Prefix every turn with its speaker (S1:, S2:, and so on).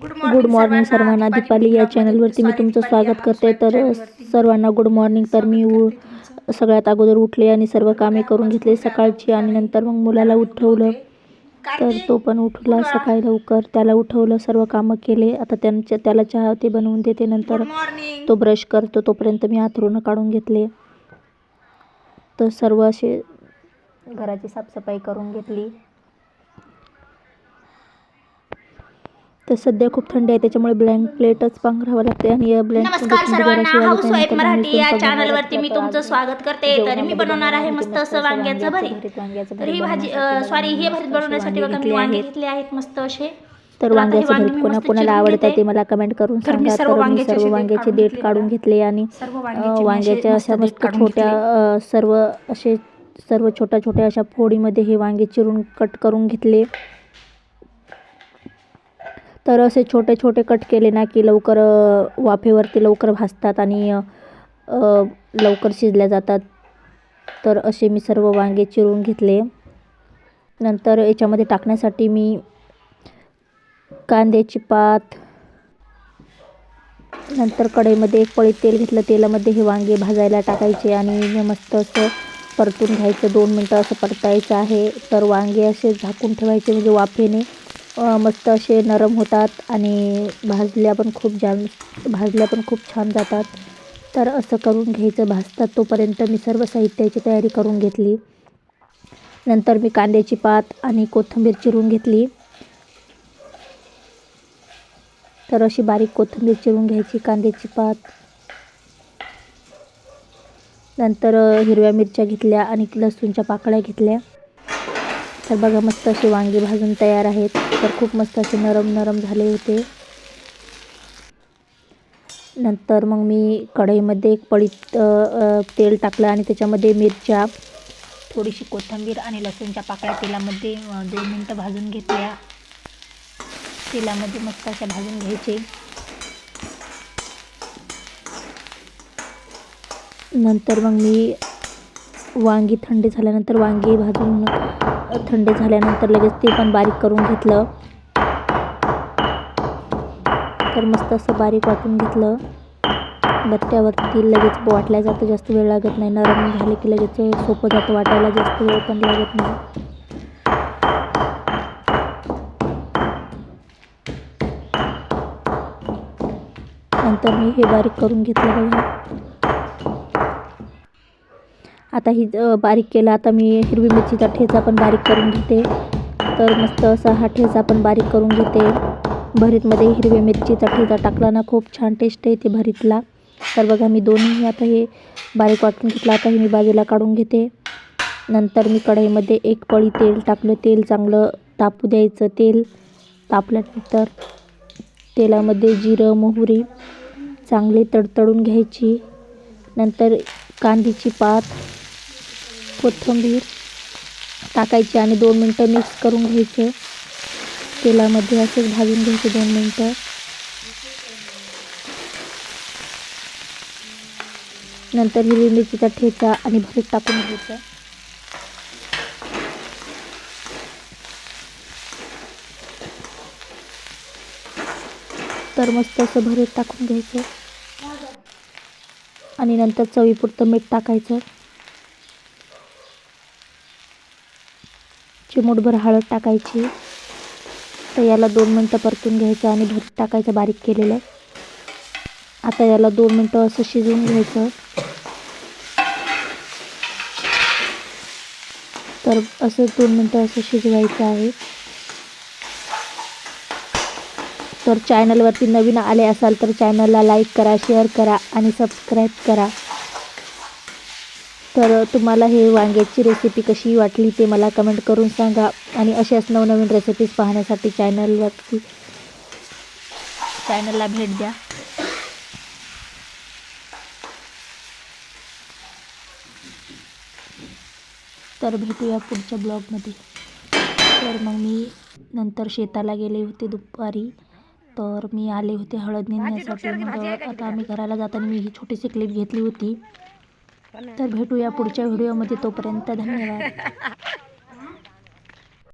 S1: Good morning सर्वांना. दीपाली या चॅनलवरती मी तुमचं स्वागत करते. तर सर्वांना गुड मॉर्निंग. तर मी सगळ्यात अगोदर उठले आणि सर्व कामे करून घेतले सकाळची, आणि नंतर मग मुलाला उठवलं. तर तो पण उठला सकाळी लवकर. त्याला उठवलं, सर्व कामं केले. आता त्याला चहा ते बनवून देते. नंतर तो ब्रश करतो तोपर्यंत मी अंथरूण काढून घेतले. तर सर्व असे घराची साफसफाई करून घेतली. तर सध्या खूप थंडी आहे, त्याच्यामुळे ब्लँकेटच पांघरावं लागते. आणि या
S2: नमस्कार सर्वांना. हाऊसवाईफ मराठी या चॅनलवरती मी तुमचं स्वागत करते. तर मी बनवणार आहे मस्त असं वांग्याचं भरीत. तर ही भाजी हे भरीत बनवण्यासाठी बघा मी वांगे घेतले आहेत मस्त असे.
S1: तर वांग्याचं भरीत कोणाकोणाला आवडतं ते मला कमेंट करून सांगा. तर मी सर्व वांग्याचे देठ काढून घेतले आणि वांग्याच्या अशा मस्त छोट्या सर्व छोट्या छोट्या अशा फोडीमध्ये हे वांगे चिरून कट करून घेतले. तर असे छोटे छोटे कट केले ना की लवकर वाफेवरती लवकर भाजतात आणि लवकर शिजल्या जातात. तर असे मी सर्व वांगे चिरून घेतले. नंतर याच्यामध्ये टाकण्यासाठी मी कांद्याची पात, नंतर कढईमध्ये एक पळी तेल घेतलं. तेलामध्ये हे वांगे भाजायला टाकायचे आणि मस्त असं परतून घ्यायचं. 2 मिनटं असं परतायचं आहे. तर वांगे असे झाकून ठेवायचे, म्हणजे वाफेने मस्त असे नरम होतात आणि भाजल्या पण खूप छान जातात. तर असं करून घ्यायचं. भाजतात तोपर्यंत मी सर्व साहित्याची तयारी करून घेतली. नंतर मी कांद्याची पात आणि कोथिंबीर चिरून घेतली. तर अशी बारीक कोथिंबीर चिरून घ्यायची, कांद्याची पात. नंतर हिरव्या मिरच्या घेतल्या आणि लसूणच्या पाकळ्या घेतल्या. तर बघा मस्त असे वांगे भाजून तयार आहेत. तर खूप मस्त असे नरम झाले होते. नंतर मग मी कढईमध्ये एक पळी तेल टाकलं आणि त्याच्यामध्ये मिरच्या, थोडीशी कोथिंबीर आणि लसूणच्या पाकळ्या तेलामध्ये 2 मिनटं भाजून घेतल्या. तेलामध्ये मस्त अशा भाजून घ्यायचे. नंतर मग मी वांगी थंडी झाल्यानंतर लगेच ते पण बारीक करून घेतलं. तर मस्त असं बारीक वाटून घेतलं. बत्त्यावरती लगेच वाटल्या जातं, जास्त वेळ लागत नाही. नरम झाले की लगेच सोपं जातं वाटायला, जास्त वेळ पण लागत नाही. नंतर मी हे बारीक करून घेतलं बघा. आता ही बारीक केलं. आता मी हिरवी मिरचीचा ठेचा पण बारीक करून घेते. तर मस्त असा हा ठेचा पण बारीक करून घेते. भरीतमध्ये हिरवी मिरचीचा ठेचा टाकला ना खूप छान टेस्ट येते भरीतला. तर बघा मी दोन्ही आता हे बारीक वाटून घेतलं. आता हे मी बाजूला काढून घेते. नंतर मी कढईमध्ये एक पळी तेल टाकलं. तेल चांगलं तापू द्यायचं. तेल तापल्यानंतर तेलामध्ये जिरं, मोहरी चांगली तडतडून घ्यायची. नंतर कांद्याची पात, कोथिंबीर टाकायची आणि 2 मिनटं मिक्स करून घ्यायचं. तेलामध्ये असंच भाजून घ्यायचं 2 मिनटं. नंतर हिरवी मिरचीचा ठेचा आणि भरीत टाकून घ्यायचं. तर मस्त असं भरीत टाकून घ्यायचं आणि नंतर चवीपुरतं मीठ टाकायचं. चिमूटभर हळद टाकायची. तर याला 2 मिनटं परतून घ्यायचं आणि भरीत टाकायचं बारीक केलेलं. आता याला 2 मिनटं असं शिजवून घ्यायचं. तर असं 2 मिनटं असं शिजवायचं आहे. तर चॅनलवरती नवीन आले असाल तर चॅनलला लाईक करा, शेअर करा आणि सबस्क्राईब करा. तर तुम्हाला हे वांग्याची रेसिपी कशी वाटली ते मला कमेंट करून सांगा. आणि अशाच नवनवीन रेसिपीज पाहण्यासाठी चॅनलला भेट द्या. तर भेटूया पुढच्या ब्लॉगमध्ये. तर मग मी नंतर शेताला गेले होते दुपारी. तर मी आले होते हळद नेण्यासाठी. मग आता आम्ही घराला जाताना मी ही छोटीशी क्लिप घेतली होती. तर भेटूया पुढच्या व्हिडिओमध्ये. तोपर्यंत धन्यवाद.